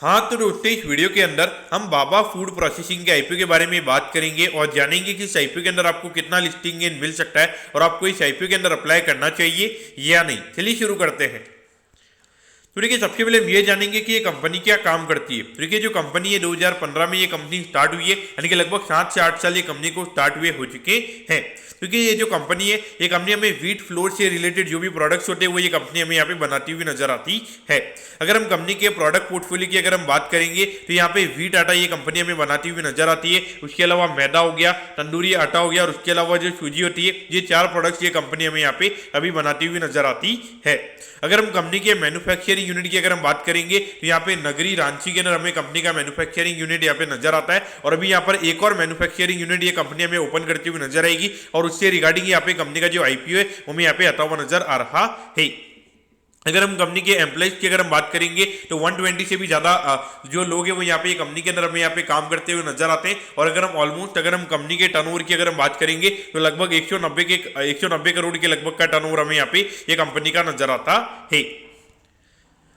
हाँ, तो दोस्तों इस वीडियो के अंदर हम बाबा फूड प्रोसेसिंग के आईपीओ के बारे में बात करेंगे और जानेंगे कि इस आईपीओ के अंदर आपको कितना लिस्टिंग गेन मिल सकता है और आपको इस आईपीओ के अंदर अप्लाई करना चाहिए या नहीं। चलिए शुरू करते हैं। तो देखिए, सबसे पहले हम ये जानेंगे कि ये कंपनी क्या काम करती है। तो देखिए, जो कंपनी है 2015 में ये कंपनी स्टार्ट हुई है, यानी कि लगभग 7 से 8 साल ये कंपनी को स्टार्ट हुए हो चुके हैं। क्योंकि ये जो कंपनी है, ये कंपनी हमें व्हीट फ्लोर से रिलेटेड जो भी प्रोडक्ट्स होते हैं वो ये कंपनी हमें यहाँ पे बनाती हुई नजर आती है। अगर हम कंपनी के प्रोडक्ट पोर्टफोलियो की अगर हम बात करेंगे तो यहाँ पे व्हीट आटा ये कंपनी हमें बनाती हुई नजर आती है। उसके अलावा मैदा हो गया, तंदूरी आटा हो गया और उसके अलावा जो सूजी होती है, ये 4 प्रोडक्ट्स ये कंपनी हमें यहाँ पे अभी बनाती हुई नजर आती है। अगर हम कंपनी के मैन्युफैक्चरिंग यूनिट की अगर हम बात करेंगे तो यहाँ पे नगरी रांची के अंदर हमें कंपनी का मैन्युफैक्चरिंग यूनिट यहाँ पे नजर आता है और अभी यहाँ पर एक और मैन्युफैक्चरिंग यूनिट ये कंपनी हमें ओपन करती हुई नजर आएगी और उससे रिगार्डिंग यहाँ पे कंपनी का जो आईपीओ है वो हमें यहाँ पे आता हुआ नजर आ रहा है। अगर हम कंपनी के एम्प्लॉइज की अगर हम बात करेंगे तो 120 से भी ज्यादा जो लोग हैं वो यहाँ पे कंपनी के अंदर हमें यहाँ पे काम करते हुए नजर आते हैं। और अगर हम ऑलमोस्ट अगर हम कंपनी के टर्नओवर की अगर हम बात करेंगे तो लगभग 190 करोड़ के लगभग का टर्नओवर हमें यहाँ पे ये कंपनी का नजर आता है।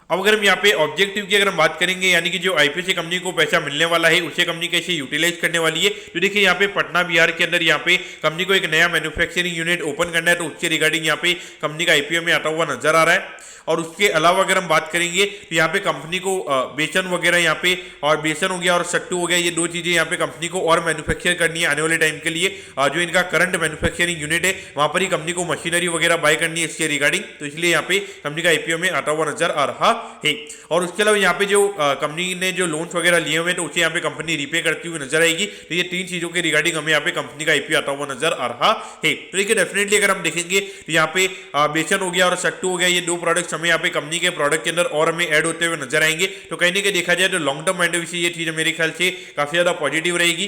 अब अगर हम यहाँ पे ऑब्जेक्टिव की अगर हम बात करेंगे, यानी कि जो आईपीओ से कंपनी को पैसा मिलने वाला है उसे कंपनी कैसे यूटिलाइज करने वाली है, तो देखिए यहाँ पे पटना बिहार के अंदर यहाँ पे कंपनी को एक नया मैन्युफैक्चरिंग यूनिट ओपन करना है, तो उसके रिगार्डिंग यहाँ पे कंपनी का आईपीओ में आता हुआ नजर आ रहा है। और उसके अलावा अगर हम बात करेंगे तो यहाँ पे कंपनी को बेसन वगैरह यहाँ पे और बेसन हो गया और सट्टू हो गया, ये दो चीजें यहाँ पे कंपनी को और मैन्युफैक्चर करनी है आने वाले टाइम के लिए। जो इनका करंट मैन्युफैक्चरिंग यूनिट है वहां पर ही कंपनी को मशीनरी वगैरह बाय करनी है इसके रिगार्डिंग, तो इसलिए यहाँ पे कंपनी का आईपीओ में आता हुआ नजर आ रहा है। और उसके अलावा यहाँ पे जो कंपनी ने जो लोन्स वगैरह लिए हुए हैं तो उसे यहाँ पे कंपनी रीपे करती हुई नजर आएगी। तो ये 3 चीजों के रिगार्डिंग हमें यहाँ पे कंपनी का आईपीओ आता हुआ नजर आ रहा है। तो देखिए, डेफिनेटली अगर हम देखेंगे तो यहाँ पे बेसन हो गया और सट्टू हो गया, ये 2 प्रोडक्ट्स हमें यहाँ पे कंपनी के प्रोडक्ट के अंदर और हमें ऐड होते हुए नजर आएंगे। तो कहीं ना कहीं देखा जाए तो long term point of view से ये चीज मेरे ख्याल से काफी ज्यादा पॉजिटिव रहेगी।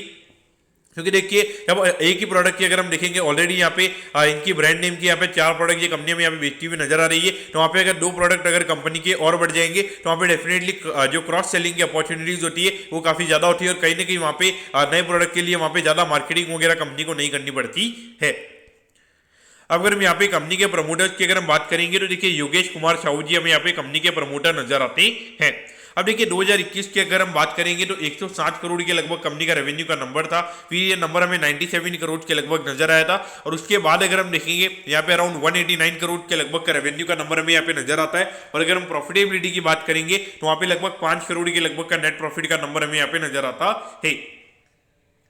क्योंकि देखिए, जब एक ही प्रोडक्ट की अगर हम देखेंगे ऑलरेडी यहाँ पे इनकी ब्रांड नेम की यहाँ पे 4 प्रोडक्ट ये कंपनी में यहाँ पे बेचती हुई नजर आ रही है, तो वहाँ पे अगर 2 प्रोडक्ट अगर कंपनी के और बढ़ जाएंगे तो वहाँ पे डेफिनेटली जो क्रॉस सेलिंग की अपॉर्चुनिटीज होती है वो काफी ज्यादा होती है और कहीं ना कहीं वहाँ पे नए प्रोडक्ट के लिए वहाँ पे ज्यादा मार्केटिंग वगैरह कंपनी को नहीं करनी पड़ती है। अब अगर हम यहाँ पे कंपनी के प्रमोटर्स की अगर हम बात करेंगे तो देखिए, योगेश कुमार साहू जी हमें यहाँ पे कंपनी के प्रमोटर नजर आते हैं। अब देखिए, 2021 की अगर हम बात करेंगे तो 160 करोड़ के लगभग कंपनी का रेवेन्यू का नंबर था, फिर ये नंबर हमें 97 करोड़ के लगभग नजर आया था। और उसके बाद अगर हम देखेंगे यहाँ पे अराउंड 189 करोड़ के लगभग का रेवेन्यू का नंबर हमें यहाँ पे नजर आता है। और अगर हम प्रॉफिटेबिलिटी की बात करेंगे तो वहाँ पे लगभग 5 करोड़ के लगभग का नेट प्रॉफिट का नंबर हमें यहाँ पे नजर आता है।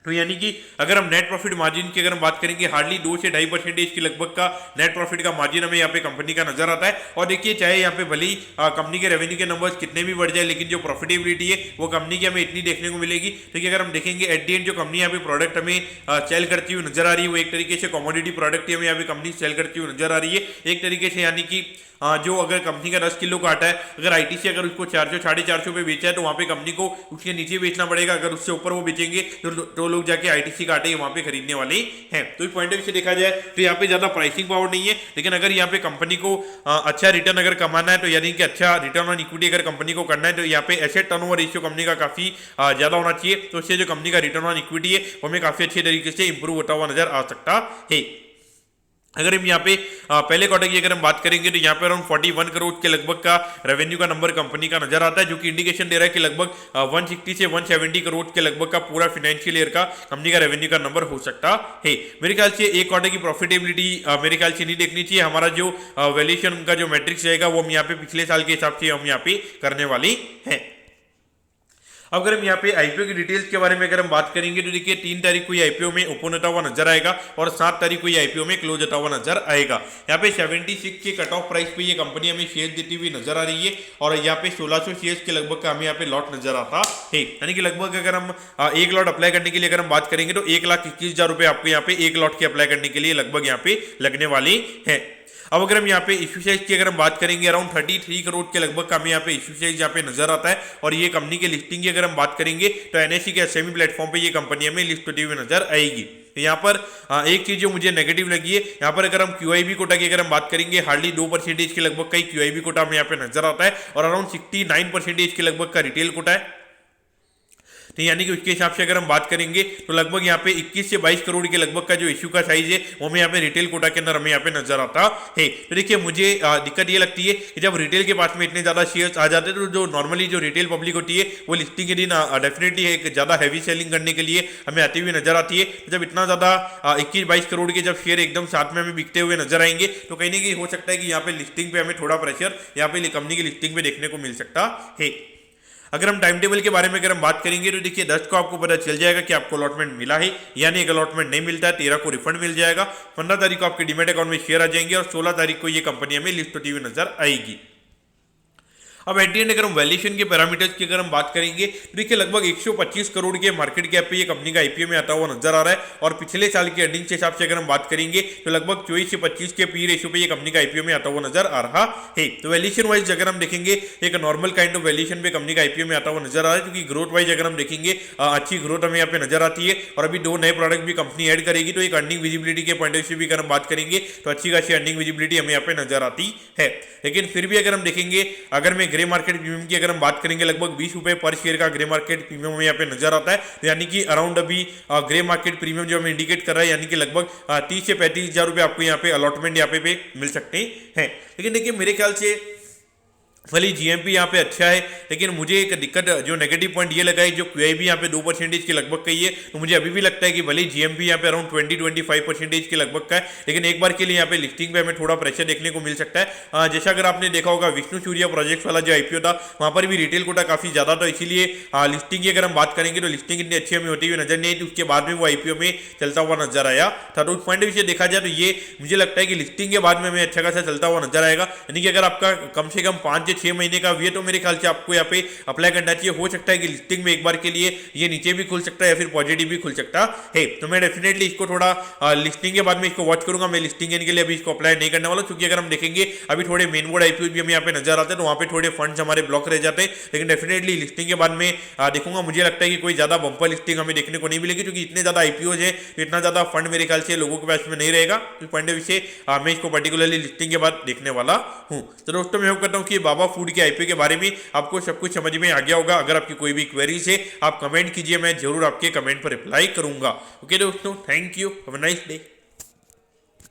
तो यानी कि अगर हम नेट प्रॉफिट मार्जिन की अगर हम बात करेंगे हार्डली 2 से 2.5% की लगभग का नेट प्रॉफिट का मार्जिन हमें यहाँ पे कंपनी का नजर आता है। और देखिए, चाहे यहाँ पे भले ही कंपनी के रेवेन्यू के नंबर्स कितने भी बढ़ जाए, लेकिन जो प्रॉफिटेबिलिटी है वो कंपनी की हमें इतनी देखने को मिलेगी। देखिए, अगर हम देखेंगे एट दी एंड जो कंपनी यहाँ पे प्रोडक्ट हमें सेल करती हुई नजर आ रही है वो एक तरीके से कमोडिटी प्रोडक्ट हमें यहाँ पे कंपनी सेल करती हुई नजर आ रही है एक तरीके से, यानी कि जो अगर कंपनी का 10 किलो का आटा है, अगर आईटीसी अगर उसको 400 450 पे बेचा है तो वहां पे कंपनी को उसके नीचे बेचना पड़ेगा। अगर उससे ऊपर वो बेचेंगे तो लोग जाके आईटीसी का आटे वहां पे खरीदने वाले हैं। तो इस पॉइंट ऑफ व्यू से देखा जाए तो यहाँ पे ज्यादा प्राइसिंग पावर नहीं है, लेकिन अगर यहाँ पे कंपनी को अच्छा रिटर्न अगर कमाना है, तो यानी कि अच्छा रिटर्न ऑन इक्विटी अगर कंपनी को करना है, तो यहाँ पे एसेट टर्नओवर रेशियो कंपनी का काफी ज्यादा होना चाहिए। तो इससे जो कंपनी का रिटर्न ऑन इक्विटी है वो हमें काफी अच्छे तरीके से इंप्रूव होता हुआ नजर आ सकता है। अगर हम यहाँ पे पहले क्वार्टर की अगर हम बात करेंगे तो यहाँ पे अराउंड 41 करोड़ के लगभग का रेवेन्यू का नंबर कंपनी का नजर आता है, जो कि इंडिकेशन दे रहा है कि लगभग 160 से 170 करोड़ के लगभग का पूरा फाइनेंशियल ईयर का कंपनी का रेवेन्यू का नंबर हो सकता है। मेरे ख्याल से एक क्वार्टर की प्रॉफिटेबिलिटी मेरे ख्याल से नहीं देखनी चाहिए। हमारा जो वैल्यूएशन का जो मैट्रिक्स रहेगा वो हम यहाँ पे पिछले साल के हिसाब से हम यहाँ पे करने वाले हैं। अब अगर हम यहाँ पे आईपीओ की डिटेल्स के बारे में अगर हम बात करेंगे तो देखिए, 3 तारीख को ये आईपीओ में ओपन होता हुआ नजर आएगा और 7 तारीख को ये आईपीओ में क्लोज होता हुआ नजर आएगा। यहाँ पे 76 के कट ऑफ प्राइस पे ये कंपनी हमें शेयर देती हुई नजर आ रही है और यहाँ पे 1600 शेयर के लगभग का हमें यहाँ पे लॉट नजर आता है। यानी कि लगभग अगर हम एक लॉट अप्लाई करने के लिए अगर हम बात करेंगे तो 1,21,000 रुपए आपको यहाँ पे एक लॉट की अप्लाई करने के लिए लगभग यहाँ पे लगने वाले हैं। अब अगर हम यहाँ पे इश्यू साइज की अगर हम बात करेंगे अराउंड 33 करोड़ के लगभग का हमें यहाँ पे इश्यू साइज यहाँ पे नजर आता है। और ये कंपनी के लिस्टिंग की अगर हम बात करेंगे तो एनएसई के सेमी प्लेटफॉर्म पे ये कंपनी हमें लिस्ट होती हुई नजर आएगी। तो यहाँ पर एक चीज जो मुझे नेगेटिव लगी है, यहाँ पर अगर हम क्यूआईबी कोटा की अगर हम बात करेंगे हार्डली 2% के लगभग का क्यूआईबी कोटा हमें यहाँ पे नजर आता है और अराउंड 69% के लगभग का रिटेल कोटा है। तो यानी कि उसके हिसाब से अगर हम बात करेंगे तो लगभग यहाँ पे 21 से 22 करोड़ के लगभग का जो इश्यू का साइज है वो हमें यहाँ पे रिटेल कोटा के अंदर हमें यहाँ पे नजर आता है। तो देखिए मुझे दिक्कत ये लगती है कि जब रिटेल के पास में इतने ज्यादा शेयर्स आ जाते हैं तो जो नॉर्मली जो रिटेल पब्लिक होती है वो लिस्टिंग के दिन डेफिनेटली एक ज्यादा हैवी सेलिंग करने के लिए हमें आती हुई नजर आती है। तो जब इतना ज्यादा 21-22 करोड़ के जब शेयर एकदम साथ में हमें बिकते हुए नजर आएंगे तो कहीं ना कहीं हो सकता है कि यहाँ पे लिस्टिंग पे हमें थोड़ा प्रेशर यहाँ पे कंपनी की लिस्टिंग पे देखने को मिल सकता है। अगर हम टाइम टेबल के बारे में अगर हम बात करेंगे तो देखिए 10 को आपको पता चल जाएगा कि आपको अलॉटमेंट मिला है, यानी एक अलॉटमेंट नहीं मिलता है 13 को रिफंड मिल जाएगा, 15 तारीख को आपके डीमैट अकाउंट में शेयर आ जाएंगे और 16 तारीख को ये कंपनी हमें लिस्ट होती हुई नजर आएगी। अब एट दी एंड अगर हम वैल्यूएशन के पैरामीटर्स की अगर हम बात करेंगे तो देखिए लगभग 125 करोड़ के मार्केट कैप पे ये कंपनी का आईपीओ में आता हुआ नजर आ रहा है और पिछले साल के अर्निंग्स के हिसाब से अगर हम बात करेंगे तो लगभग 24 से 25 के पी रेशियो पे ये कंपनी का आईपीओ में आता हुआ नजर आ रहा है। तो वैल्यूएशन वाइज अगर हम देखेंगे एक नॉर्मल काइंड ऑफ वैल्यूएशन पे कंपनी का आईपीओ में आता हुआ नजर आ रहा है, क्योंकि ग्रोथ वाइज अगर हम देखेंगे अच्छी ग्रोथ हमें यहाँ पे नजर आती है और अभी 2 नए प्रोडक्ट भी कंपनी ऐड करेगी तो एक अर्निंग विजिबिलिटी के पॉइंट ऑफ व्यू भी अगर हम बात करेंगे तो अच्छी खासी अर्निंग विजिबिलिटी हमें यहाँ पे नजर आती है। लेकिन फिर भी अगर हम देखेंगे अगर मैं ग्रे मार्केट प्रीमियम अगर हम बात करेंगे लगभग 20 रुपए पर शेयर का ग्रे मार्केट प्रीमियम हमें यहाँ पे नजर आता है, तो यानी कि अराउंड अभी ग्रे मार्केट प्रीमियम जो हमें इंडिकेट कर रहा है यानी कि लगभग 30 से 35 हजार रुपए आपको यहाँ पे अलॉटमेंट यहाँ पे मिल सकते हैं। लेकिन देखिए मेरे ख्याल से भले जीएमपी यहाँ पे अच्छा है, लेकिन मुझे एक दिक्कत जो नेगेटिव पॉइंट ये लगा है जो क्यूआईबी यहाँ पे 2% के लगभग का ही है, तो मुझे अभी भी लगता है कि भले जीएमपी यहाँ पे अराउंड 20-25% के लगभग का है, लेकिन एक बार के लिए यहाँ पे लिस्टिंग पे हमें थोड़ा प्रेशर देखने को मिल सकता है। जैसा अगर आपने देखा होगा विष्णु सूर्या प्रोजेक्ट वाला जो आईपीओ था वहाँ पर भी रिटेल कोटा काफी ज्यादा था, इसीलिए लिस्टिंग की अगर हम बात करेंगे तो लिस्टिंग इतनी अच्छी हमें होती हुई नजर नहीं आई, तो उसके बाद में वो आईपीओ में चलता हुआ नजर आया था। तो उस पॉइंट से देखा जाए तो ये मुझे लगता है कि लिस्टिंग के बाद में हमें अच्छा खासा चलता हुआ नजर आएगा, यानी कि अगर आपका कम से कम 5 से 6 महीने का वेट तो मेरे ख्याल से आपको यहाँ पे अप्लाई करना चाहिए। हो सकता है कि लिस्टिंग में एक बार के लिए ये नीचे भी खुल सकता है या फिर पॉजिटिव भी खुल सकता है, तो मैं डेफिनेटली इसको थोड़ा लिस्टिंग के बाद में इसको वॉच करूंगा। मैं लिस्टिंग के लिए अभी इसको अप्लाई नहीं करने वाला, क्योंकि अगर हम देखेंगे अभी थोड़े मेन बोर्ड आईपीओ भी हमें यहाँ पे नजर आते हैं तो वहाँ पे थोड़े फंड्स हमारे ब्लॉक रह जाते हैं, लेकिन डेफिनेटली लिस्टिंग के बाद में देखूंगा। मुझे लगता है कि कोई ज्यादा बंपर लिस्टिंग हमें देखने को नहीं मिलेगी, क्योंकि इतने ज्यादा आईपीओ है इतना ज्यादा फंड मेरे ख्याल से लोगों के पास में नहीं रहेगा। इस पॉइंट ऑफ व्यू से मैं इसको पर्टिकुलरली लिस्टिंग के बाद देखने वाला हूँ। तो दोस्तों मैं होप करता हूँ कि बाबा फूड के आईपीओ के बारे में आपको सब कुछ समझ में आ गया होगा। अगर आपकी कोई भी क्वेरीज है आप कमेंट कीजिए, मैं जरूर आपके कमेंट पर रिप्लाई करूंगा। ओके दोस्तों, thank you, have a nice day.